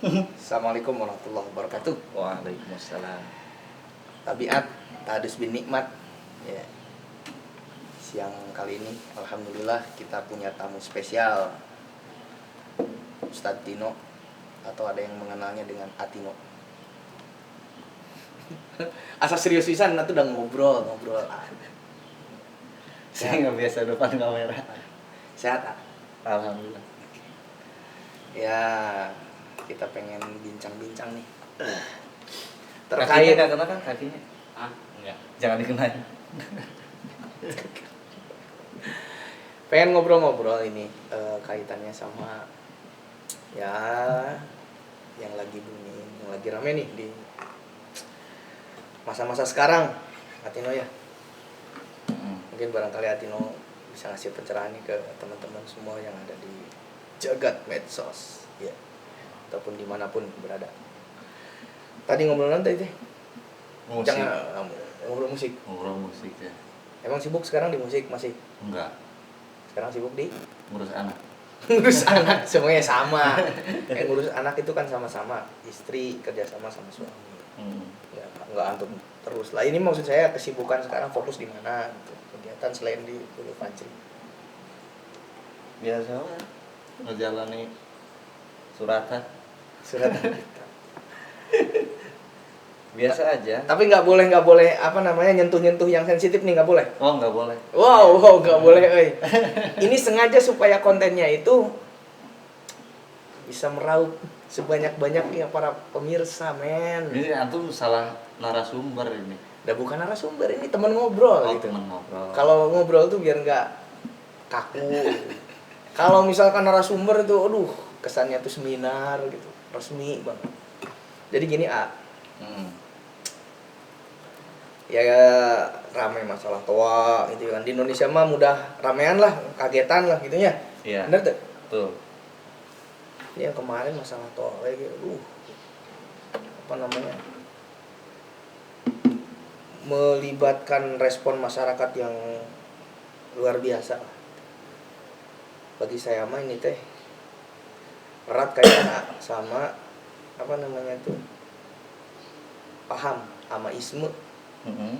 Assalamualaikum warahmatullahi wabarakatuh. Waalaikumsalam. Tabiat Tadus bin Nikmat. Ya. Siang kali ini alhamdulillah kita punya tamu spesial, Ustadz Tino, atau ada yang mengenalnya dengan Atino. Asa serius pisan tuh udah ngobrol. Saya nggak biasa depan kamera. Sehat, ah? Alhamdulillah. Ya, kita pengen bincang-bincang nih. Kakinya Terkait nggak kena kan kakinya? Enggak. Jangan dikenain. pengen ngobrol-ngobrol ini kaitannya sama ya yang lagi booming, yang lagi rame nih di masa-masa sekarang, Atino ya. Mungkin barangkali Atino bisa ngasih pencerahan nih ke teman-teman semua yang ada di jagat medsos, ya, ataupun dimanapun berada. Tadi ngobrol nanti teh. Musik. Jangan ngobrol musik. Ngobrol musik ya. Emang sibuk sekarang di musik masih? Enggak. Sekarang sibuk di Ngurus anak. ngurus anak, semuanya sama. Yang ngurus anak itu kan sama-sama, istri kerjasama sama suami. Nggak antum terus lah. Ini maksud saya kesibukan sekarang fokus di mana gitu. Kegiatan selain di Hulu Fajri. Biasa lah. Ngejalani suratan. Surat. Biasa aja. Tapi nggak boleh apa namanya nyentuh yang sensitif nih, nggak boleh. Oh nggak boleh. Wow, nggak boleh, euy. Ini sengaja supaya kontennya itu bisa meraup sebanyak-banyaknya para pemirsa, men. Ini antum salah narasumber ini. Udah bukan narasumber, ini teman ngobrol Oh, gitu. teman ngobrol. Kalau ngobrol tuh biar nggak kaku. Kalau misalkan narasumber itu, aduh, kesannya tuh seminar gitu, resmi banget. Jadi gini, ya ramai masalah toa gitu kan. Di Indonesia mah mudah ramean lah, kagetan lah gitunya. Iya. Bener tuh? Tuh. Ini yang kemarin masalah toa kayak gitu, apa namanya, melibatkan respon masyarakat yang luar biasa. Bagi saya mah ini teh erat kaitan sama apa namanya tuh, paham sama isme.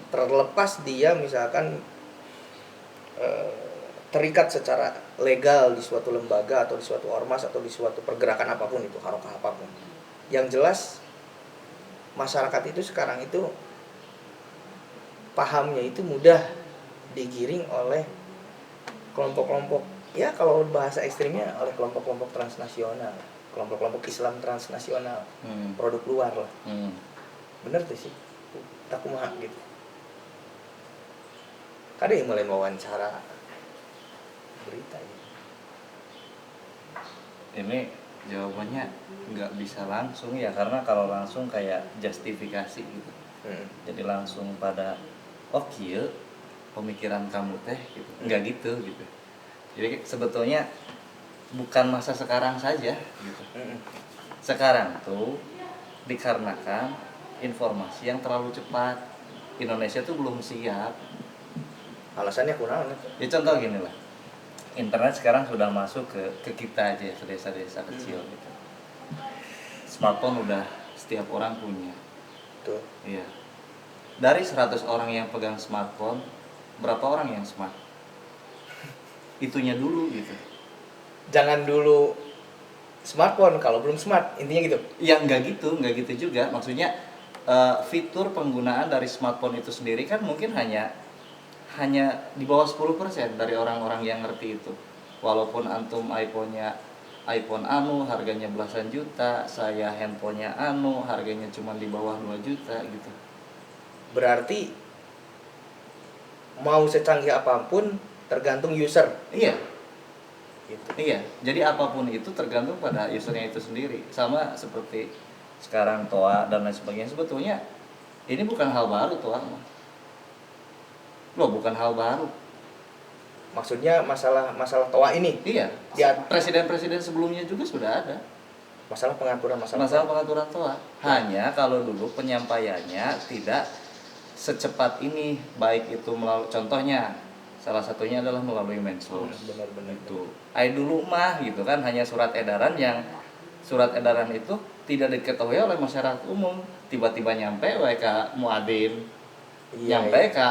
Terlepas dia misalkan terikat secara legal di suatu lembaga atau di suatu ormas atau di suatu pergerakan apapun itu, harokah apapun. Yang jelas masyarakat itu sekarang itu pahamnya itu mudah digiring oleh kelompok-kelompok, ya kalau bahasa ekstrimnya oleh kelompok-kelompok transnasional, kelompok-kelompok Islam transnasional, produk luar lah. Bener tuh sih, tak kumaha gitu. Kada yang mulai wawancara berita ya. Ini jawabannya nggak bisa langsung ya, karena kalau langsung kayak justifikasi gitu. Jadi langsung pada kieu pemikiran kamu teh gitu. Nggak gitu. Jadi sebetulnya bukan masa sekarang saja gitu. Sekarang tuh dikarenakan informasi yang terlalu cepat. Indonesia tuh belum siap. Alasannya kurang. Ya contoh gini lah. Internet sekarang sudah masuk ke kita aja, ke desa-desa kecil gitu. Smartphone udah setiap orang punya. Tuh. Iya. Dari 100 orang yang pegang smartphone, berapa orang yang smart? Itunya dulu gitu. Jangan dulu smartphone kalau belum smart, intinya gitu. Ya nggak gitu juga. Maksudnya fitur penggunaan dari smartphone itu sendiri kan mungkin hanya di bawah 10% dari orang-orang yang ngerti itu. Walaupun antum iPhone harganya belasan juta, saya handphonenya harganya cuma di bawah 2 juta gitu. Berarti mau secanggih apapun tergantung user. Iya. Gitu. Iya. Jadi apapun itu tergantung pada usernya itu sendiri. Sama seperti sekarang toa dan lain sebagainya. Sebetulnya ini bukan hal baru toa. Loh, bukan hal baru. Maksudnya masalah toa ini. Iya. Presiden-presiden sebelumnya juga sudah ada. Masalah pengaturan Masalah pengaturan toa. Hanya kalau dulu penyampaiannya tidak secepat ini, baik itu melalui, contohnya salah satunya adalah melalui medsos. Benar. Itu. Dulu mah gitu kan hanya surat edaran itu tidak diketahui oleh masyarakat umum. Tiba-tiba nyampe WK muadzin, nyampe ke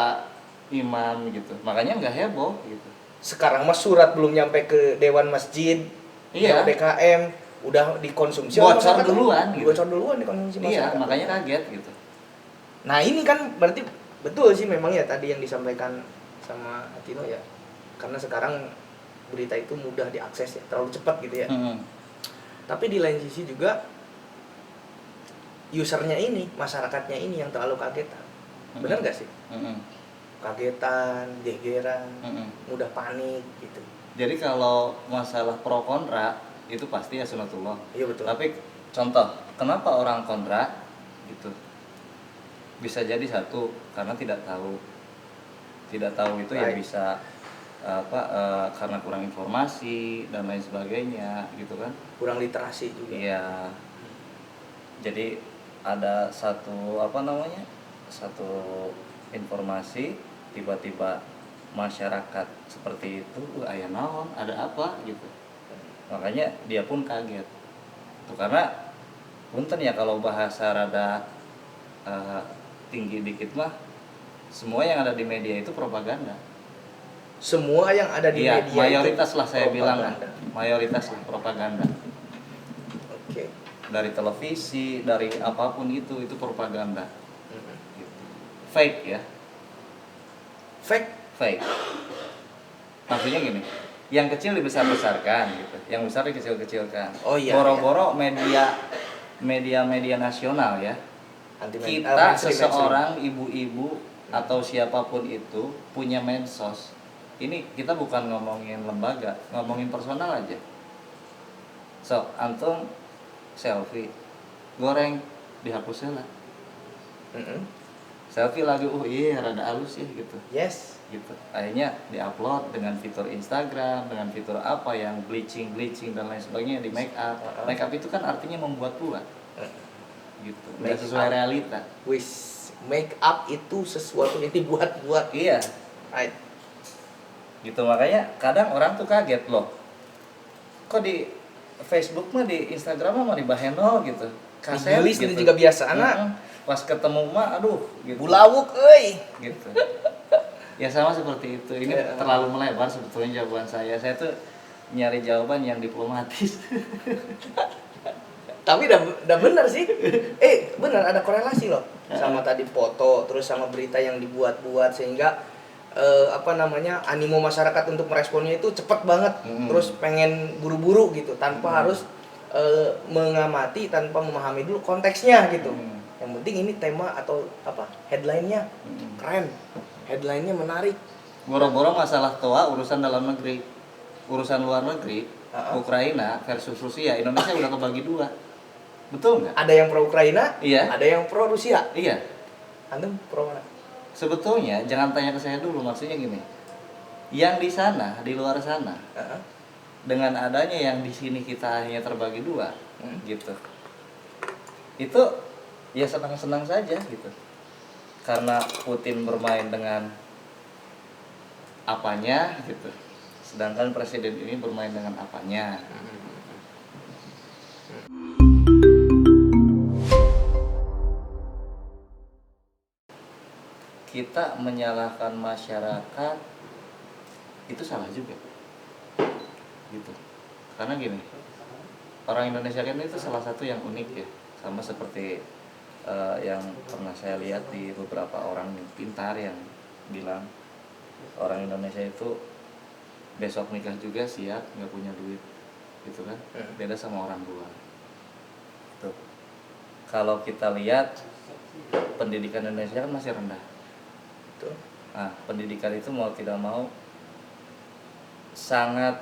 imam gitu. Makanya nggak heboh gitu. Sekarang mah surat belum nyampe ke dewan masjid, Iya. DKM udah dikonsumsi bocor duluan gitu. Bocor duluan dikonsumsi masyarakat. Iya, makanya kaget gitu. Nah, ini kan berarti betul sih memang ya tadi yang disampaikan sama Atino ya. Karena sekarang berita itu mudah diakses ya, terlalu cepat gitu ya. Tapi di lain sisi juga usernya ini, masyarakatnya ini yang terlalu kagetan. Benar nggak sih? Kagetan, gegeran, mudah panik gitu. Jadi kalau masalah pro kontra itu pasti ya sunatullah. Iya betul. Tapi contoh, kenapa orang kontra gitu? Bisa jadi satu karena tidak tahu. Tidak tahu itu ya bisa karena kurang informasi dan lain sebagainya gitu kan. Kurang literasi juga. Iya. Jadi ada satu satu informasi tiba-tiba masyarakat seperti itu, aya naon, ada apa gitu. Makanya dia pun kaget. Itu karena punten ya kalau bahasa rada tinggi dikit mah semua yang ada di media itu propaganda. Semua yang ada di media mayoritas lah saya bilang, mayoritas lah propaganda. Oke. Dari televisi, dari apapun itu propaganda. Gitu. Fake ya. Fake. Maksudnya gini, yang kecil dibesar-besarkan gitu, yang besar dikecil-kecilkan. Oh iya. Boro-boro media nasional ya. Kita seseorang ibu-ibu atau siapapun itu punya medsos. Ini kita bukan ngomongin lembaga, ngomongin personal aja. So, antum selfie, goreng, dihapusnya lah. Selfie lagi, iya rada halus ya gitu. Yes. Gitu. Akhirnya diupload dengan fitur Instagram, dengan fitur apa yang bleaching dan lain sebagainya di make up. Make up itu kan artinya membuat-buat. Gitu. Nggak sesuai realita. Make up itu sesuatu yang dibuat-buat. Iya. Right. Gitu, makanya kadang orang tuh kaget loh. Kok di Facebook mah, di Instagram mah dibahenol gitu. Kaset gitu. Itu juga biasa anak. Pas ketemu mah aduh gitu. Bulawuk euy. Gitu. Ya sama seperti itu. Ini terlalu melebar sebetulnya jawaban saya. Saya tuh nyari jawaban yang diplomatis. Tapi udah benar sih. Benar ada korelasi loh sama tadi foto terus sama berita yang dibuat-buat sehingga animo masyarakat untuk meresponnya itu cepat banget. Terus pengen buru-buru gitu tanpa harus mengamati, tanpa memahami dulu konteksnya gitu. Yang penting ini tema atau headline-nya keren. Headline-nya menarik. Boro-boro masalah toa urusan dalam negeri. Urusan luar negeri, Ukraina versus Rusia, Indonesia udah kebagi dua. Betul nggak? Ada yang pro Ukraina, iya. Ada yang pro Rusia. Iya. Antum pro mana? Sebetulnya jangan tanya ke saya dulu, maksudnya gini. Yang di sana, di luar sana, dengan adanya yang di sini kita hanya terbagi dua, gitu. Itu ya senang-senang saja gitu. Karena Putin bermain dengan apanya gitu. Sedangkan presiden ini bermain dengan apanya. Kita menyalahkan masyarakat itu salah juga. Gitu. Karena gini, orang Indonesia kan itu salah satu yang unik ya. Sama seperti yang pernah saya lihat di beberapa orang pintar yang bilang orang Indonesia itu besok nikah juga siap nggak punya duit gitu kan, beda sama orang luar. Tuh. Kalau kita lihat pendidikan Indonesia kan masih rendah. Tuh. Nah, pendidikan itu mau tidak mau sangat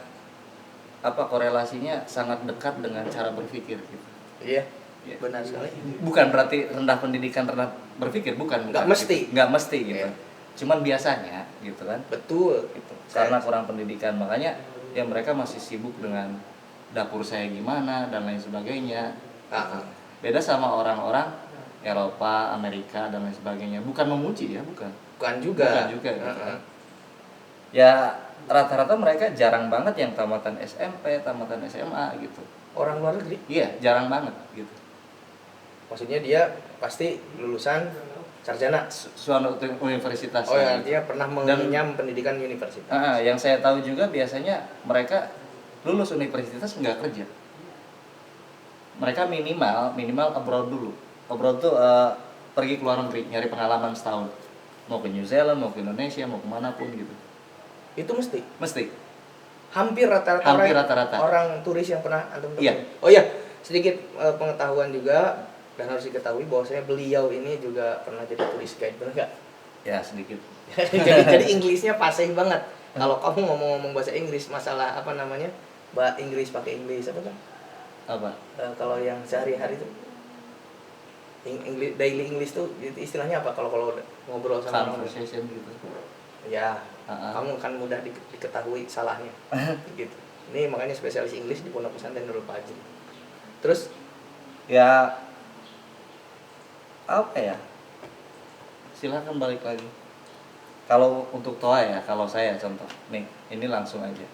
korelasinya sangat dekat dengan cara berpikir gitu. Iya. Ya. Benar sekali. Bukan berarti rendah pendidikan rendah berpikir, bukan. Nggak mesti. Gitu. Nggak mesti gitu. Yeah. Cuman biasanya gitu kan. Betul. Gitu. Karena kurang pendidikan, makanya ya mereka masih sibuk dengan dapur saya gimana dan lain sebagainya. Gitu. Beda sama orang-orang Eropa, Amerika dan lain sebagainya. Bukan memuji ya, bukan. Bukan juga gitu. Ya rata-rata mereka jarang banget yang tamatan SMP, tamatan SMA gitu. Orang luar negeri? Iya, jarang banget gitu. Maksudnya dia pasti lulusan sarjana. Suatu universitas. Oh ya, dia pernah mengenyam pendidikan universitas. Yang saya tahu juga biasanya mereka lulus universitas nggak kerja. Mereka minimal abroad dulu. Abroad tuh pergi ke luar negeri, nyari pengalaman setahun. Mau ke New Zealand, mau ke Indonesia, mau kemana pun gitu. Itu mesti? Mesti. Hampir rata-rata orang turis yang pernah antum temui. Iya. Oh iya, sedikit pengetahuan juga. Dan harus diketahui bahwasanya beliau ini juga pernah jadi tourist guide, benar nggak? Ya sedikit. jadi Inggrisnya fasih banget. Kalau kamu ngomong bahasa Inggris, masalah apa namanya, Inggris pakai Inggris apa tuh? Apa? Kalau yang sehari-hari tuh, daily English tuh istilahnya apa? Kalau ngobrol sama orang conversation gitu. Ya, kamu kan mudah diketahui salahnya, gitu. Ini makanya spesialis Inggris di Pondok Pesantren Nurul Fajri. Terus? Ya. Apa ya? Silahkan balik lagi. Kalau untuk Toa ya, kalau saya contoh nih, ini langsung aja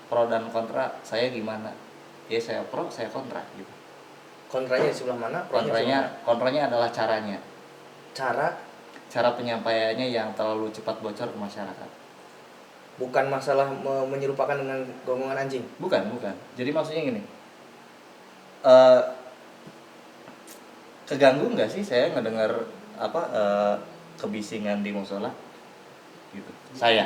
pro dan kontra saya gimana? Ya saya pro, saya kontra gitu. Kontranya di sebelah mana? Kontranya adalah caranya. Cara penyampaiannya yang terlalu cepat bocor ke masyarakat. Bukan masalah menyerupakan dengan gongongan anjing. Bukan. Jadi maksudnya gini. Keganggu nggak sih saya ngedengar kebisingan di musola gitu. Saya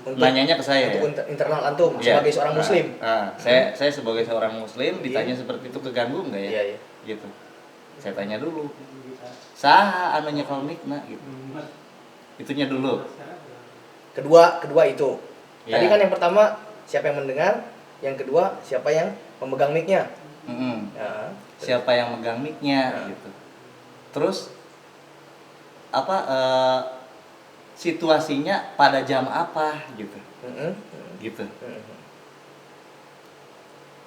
nanyanya ke saya untuk ya? Internal antum sebagai seorang muslim. Saya sebagai seorang muslim ditanya seperti itu, keganggu nggak ya? Iya. Gitu. Saya tanya dulu. Saha anu nyekel mikna gitu. Itunya dulu. Kedua itu. Tadi kan yang pertama siapa yang mendengar, yang kedua siapa yang memegang mic-nya. Ya, siapa yang megang mic-nya gitu. Terus situasinya pada jam apa gitu. Gitu.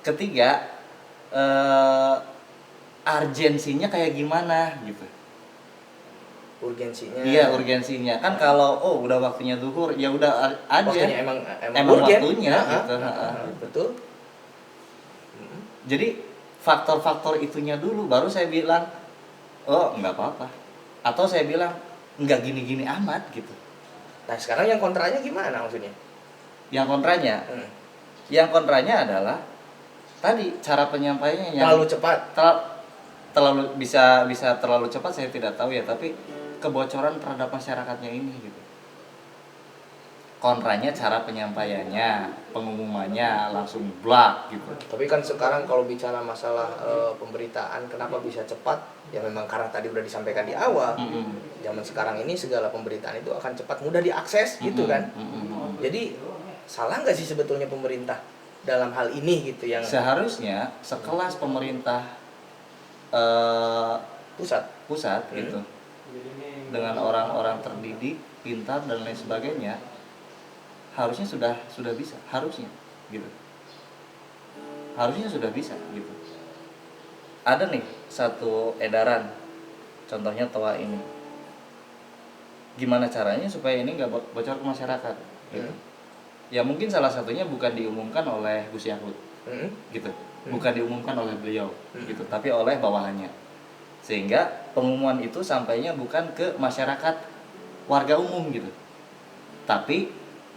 Ketiga, urgensinya kayak gimana gitu. Urgensinya. Iya, urgensinya. Kan kalau udah waktunya zuhur ya udah aja. Waktunya emang waktunya gitu. Betul. Jadi faktor-faktor itunya dulu baru saya bilang, oh nggak apa-apa. Atau saya bilang nggak gini-gini amat gitu. Nah sekarang yang kontranya gimana maksudnya? Yang kontranya adalah tadi cara penyampaiannya yang terlalu cepat. Terlalu bisa terlalu cepat saya tidak tahu ya, tapi kebocoran terhadap masyarakatnya ini gitu. Kontranya cara penyampaiannya, pengumumannya langsung blak gitu. Tapi kan sekarang kalau bicara masalah pemberitaan kenapa bisa cepat, ya memang karena tadi udah disampaikan di awal. Zaman sekarang ini segala pemberitaan itu akan cepat, mudah diakses gitu kan. Jadi salah nggak sih sebetulnya pemerintah dalam hal ini gitu yang seharusnya sekelas pemerintah pusat gitu, dengan orang-orang terdidik, pintar dan lain sebagainya, harusnya sudah bisa, harusnya sudah bisa gitu. Ada nih satu edaran, contohnya Toa ini, gimana caranya supaya ini nggak bocor ke masyarakat gitu. Ya mungkin salah satunya bukan diumumkan oleh Gus Yahud gitu, bukan diumumkan oleh beliau gitu, tapi oleh bawahannya, sehingga pengumuman itu sampainya bukan ke masyarakat warga umum gitu, tapi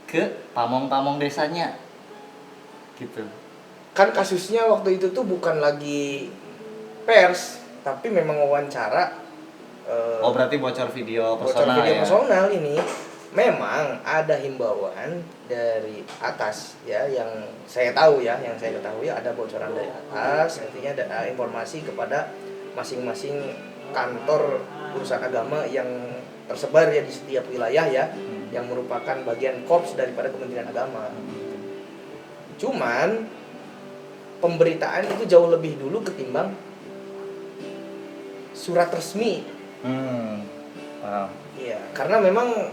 ke pamong-pamong desanya gitu. Kan kasusnya waktu itu tuh bukan lagi pers, tapi memang wawancara. Berarti bocor video personal ini. Memang ada himbauan dari atas ya, yang saya ketahui ada bocoran dari atas, artinya ada informasi kepada masing-masing kantor urusan agama yang tersebar ya di setiap wilayah ya, yang merupakan bagian korps daripada Kementerian Agama. Cuman pemberitaan itu jauh lebih dulu ketimbang surat resmi. Iya, karena memang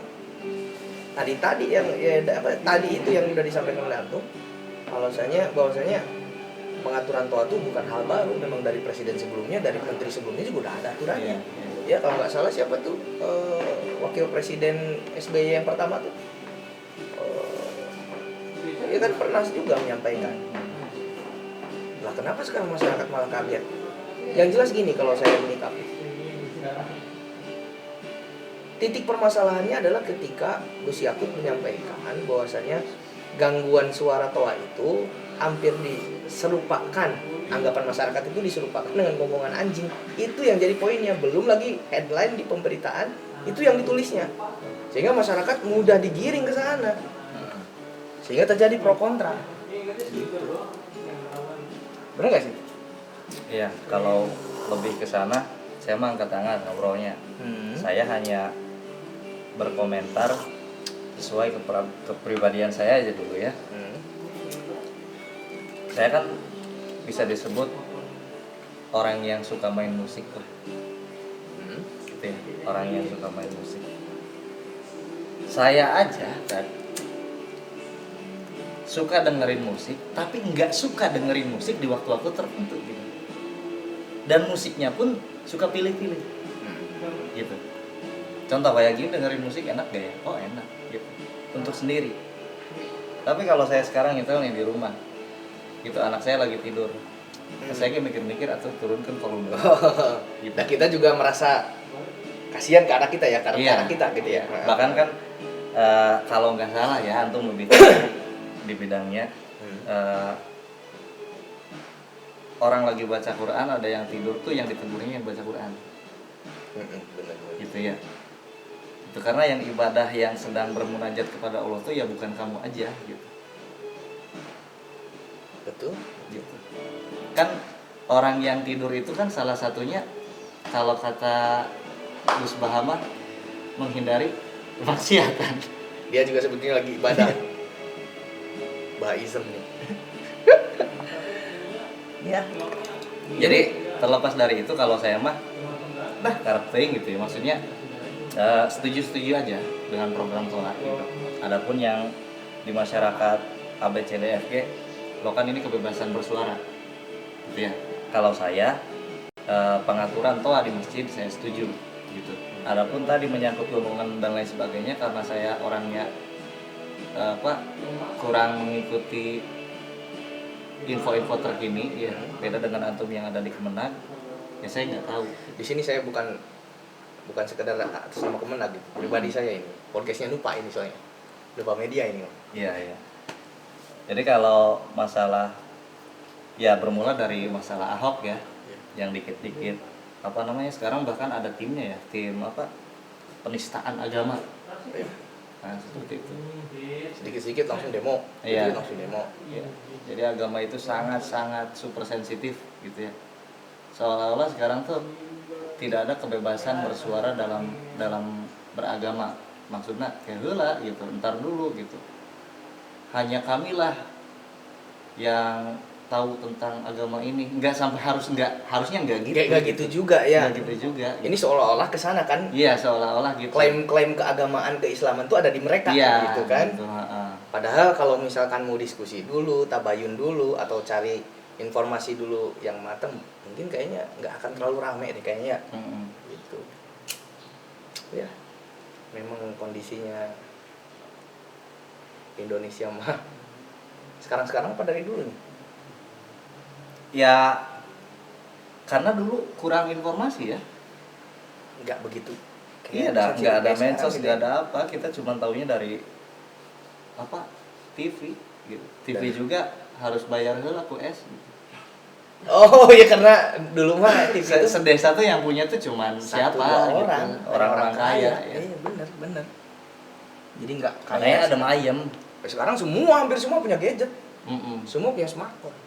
tadi yang itu yang sudah disampaikan oleh antum, bahwasanya pengaturan Toa itu bukan hal baru, memang dari presiden sebelumnya, dari menteri sebelumnya juga udah ada aturannya. Ya kalau nggak salah siapa tuh wakil presiden SBY yang pertama tuh, dia kan pernah juga menyampaikan. Lah kenapa sekarang masyarakat malah kaget? Yang jelas gini kalau saya menyikapi, titik permasalahannya adalah ketika Gus Yakut menyampaikan bahwasanya gangguan suara toa itu hampir diserupakan, anggapan masyarakat itu diserupakan dengan gonggongan anjing. Itu yang jadi poinnya, belum lagi headline di pemberitaan itu yang ditulisnya, sehingga masyarakat mudah digiring ke sana, sehingga terjadi pro kontra gitu. Benar nggak sih? Iya, kalau lebih ke sana saya mah angkat tangan ngobrolnya. Saya hanya berkomentar sesuai kepribadian saya aja dulu ya. Saya kan bisa disebut orang yang suka main musik lah. Gitu ya, orang yang suka main musik. Saya aja kan suka dengerin musik, tapi nggak suka dengerin musik di waktu-waktu tertentu gitu. Dan musiknya pun suka pilih-pilih gitu. Contoh kayak gini, dengerin musik enak gak ya? Oh enak gitu, untuk sendiri. Tapi kalau saya sekarang itu nih di rumah gitu, anak saya lagi tidur, saya kayak mikir-mikir atau turunkan volume gitu. Nah kita juga merasa kasihan ke anak kita ya, karena Iya. anak kita gitu ya. Bahkan kan kalau nggak salah ya, antum lebih di bidangnya, orang lagi baca Quran ada yang tidur tuh yang ditidurnya yang baca Quran. Benar. Gitu ya. Itu karena yang ibadah yang sedang bermunajat kepada Allah tuh ya bukan kamu aja gitu. Betul. Gitu. Kan orang yang tidur itu kan salah satunya, kalau kata Gus Bahama, menghindari maksiatan. Dia juga sebetulnya lagi ibadah. Bahaism nih. Ya. Jadi terlepas dari itu, kalau saya mah karting gitu ya, maksudnya setuju aja dengan program sholat gitu. Adapun yang di masyarakat ABCDFG, lo kan ini kebebasan bersuara gitu ya. Kalau saya pengaturan toa di masjid saya setuju gitu. Adapun tadi menyangkut gonggongan dan lain sebagainya, karena saya orangnya kurang mengikuti info-info terkini ya, beda dengan antum yang ada di Kemenag, ya saya nggak tahu. Di sini saya bukan sekedar atas nama Kemenag gitu. Pribadi saya ini podcastnya lupa ini, soalnya lupa media ini. Iya. Jadi kalau masalah ya bermula dari masalah Ahok ya, yang dikit-dikit sekarang bahkan ada timnya ya, tim penistaan agama. Nah seperti itu. Sedikit-sedikit langsung demo. Iya. Langsung demo. Ya. Jadi agama itu sangat super sensitif gitu ya. Seolah-olah sekarang tuh tidak ada kebebasan bersuara dalam beragama. Maksudnya kayak heula gitu, ntar dulu gitu. Hanya kamilah yang tahu tentang agama ini. Harusnya enggak gitu. Enggak gitu juga ya. Enggak gitu juga. Ini seolah-olah kesana kan. Iya, seolah-olah gitu. Klaim keagamaan keislaman itu ada di mereka gitu kan. Gitu, Padahal kalau misalkan mau diskusi dulu, tabayun dulu, atau cari informasi dulu yang matang, mungkin kayaknya nggak akan terlalu rame deh kayaknya. Gitu. Ya, memang kondisinya Indonesia mah sekarang apa dari dulu nih? Ya, karena dulu kurang informasi ya. Nggak begitu. Iya, nggak ada medsos, nggak ada apa. Kita cuma taunya dari TV gitu. TV juga harus bayar heula ku es gitu. Oh ya, karena dulu mah TV itu sedesa tuh yang punya tuh cuman siapa orang, gitu. Orang kaya ya. Iya, benar. Jadi nggak Katanya ada ayam. Sekarang hampir semua punya gadget. Semua punya smartphone.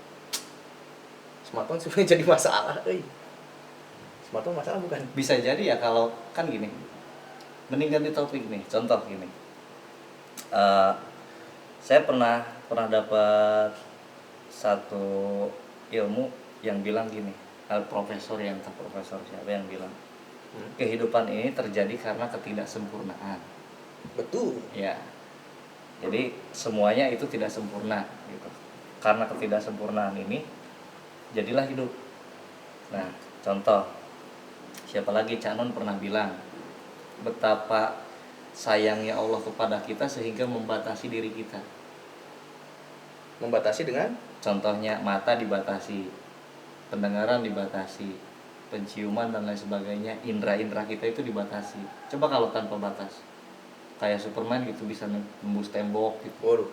Smartphone sebenarnya jadi masalah, Smartphone masalah bukan? Bisa jadi ya, kalau kan gini. Mending ganti topik nih. Contoh gini. Saya pernah dapat satu ilmu yang bilang gini, profesor siapa yang bilang, kehidupan ini terjadi karena ketidaksempurnaan. Betul. Ya. Jadi semuanya itu tidak sempurna gitu. Karena ketidaksempurnaan ini jadilah hidup. Nah, contoh, siapa lagi, Cak Non pernah bilang betapa sayangnya Allah kepada kita sehingga membatasi diri kita. Membatasi dengan? Contohnya mata dibatasi, pendengaran dibatasi, penciuman dan lain sebagainya, indera-indera kita itu dibatasi. Coba kalau tanpa batas, kayak Superman gitu bisa nembus tembok gitu. Waduh.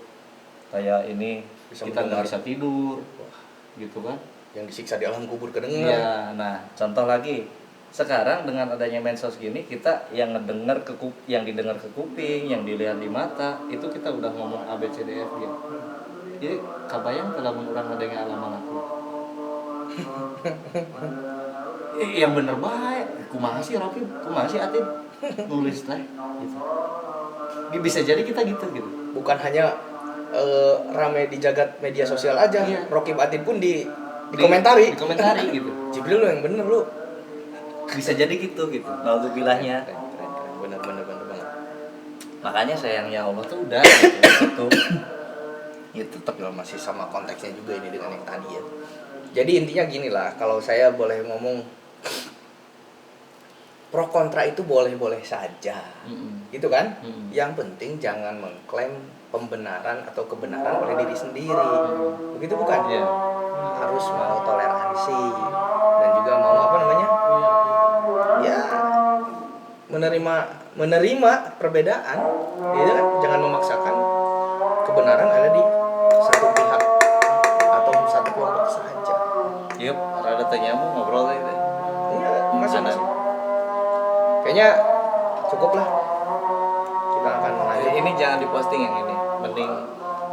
Kayak ini Bisa kita nggak mendengar. bisa tidur, Wah, gitu kan? yang disiksa di alam kubur kedengar. Iya. Nah, contoh lagi, sekarang dengan adanya medsos gini, kita yang yang didengar ke kuping, yang dilihat di mata, itu kita udah ngomong A B C D F G. Jadi kabayang telah orang adanya alaman aku. Yang bener baik, kumaha sih Rafi, kumaha sih Atin nulis teh gitu. Bisa jadi kita gitu. Bukan hanya rame di jagat media sosial aja, Iya. Rocky Atin pun dikomentari. Dikomentari gitu. Jibril lu yang bener lu. Bisa jadi gitu. Naudzubilahnya. Keren. Bener banget. Makanya sayangnya Allah tuh udah gitu. Ya tetap masih sama konteksnya juga ini dengan yang tadi ya. Jadi intinya gini lah, kalau saya boleh ngomong, pro kontra itu boleh-boleh saja, gitu kan? Yang penting jangan mengklaim pembenaran atau kebenaran oleh diri sendiri, begitu bukan? Yeah. Harus mau toleransi dan juga mau apa namanya? Ya menerima perbedaan, gitu kan? Jangan memaksakan kebenaran ada di satu pihak atau satu kelompok saja. Yup, rada tanya mau ngobrol ini. Iya, masih. Kayaknya cukup lah. Kita akan lanjut. Ini jangan diposting yang ini.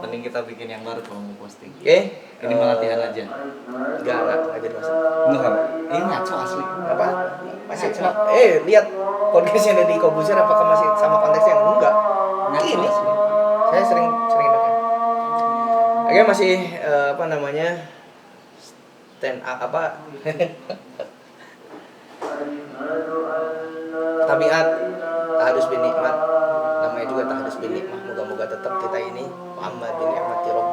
Mending kita bikin yang baru kalau mau posting. Oke. Ini latihan aja. Enggak jadi masalah. Enggak. Ini ngaco asli. Apa? Masih lihat podcastnya dari Kobuser apakah masih sama konteksnya? Enggak. Ngaco Ini asli. saya sering dengar. Oke, masih apa namanya? Stand up apa? Tabiat Tahdus bin Nikmat, namanya juga Tahdus bin Nikmat. Moga-moga tetap kita ini Muhammad bin Nikmati Rabb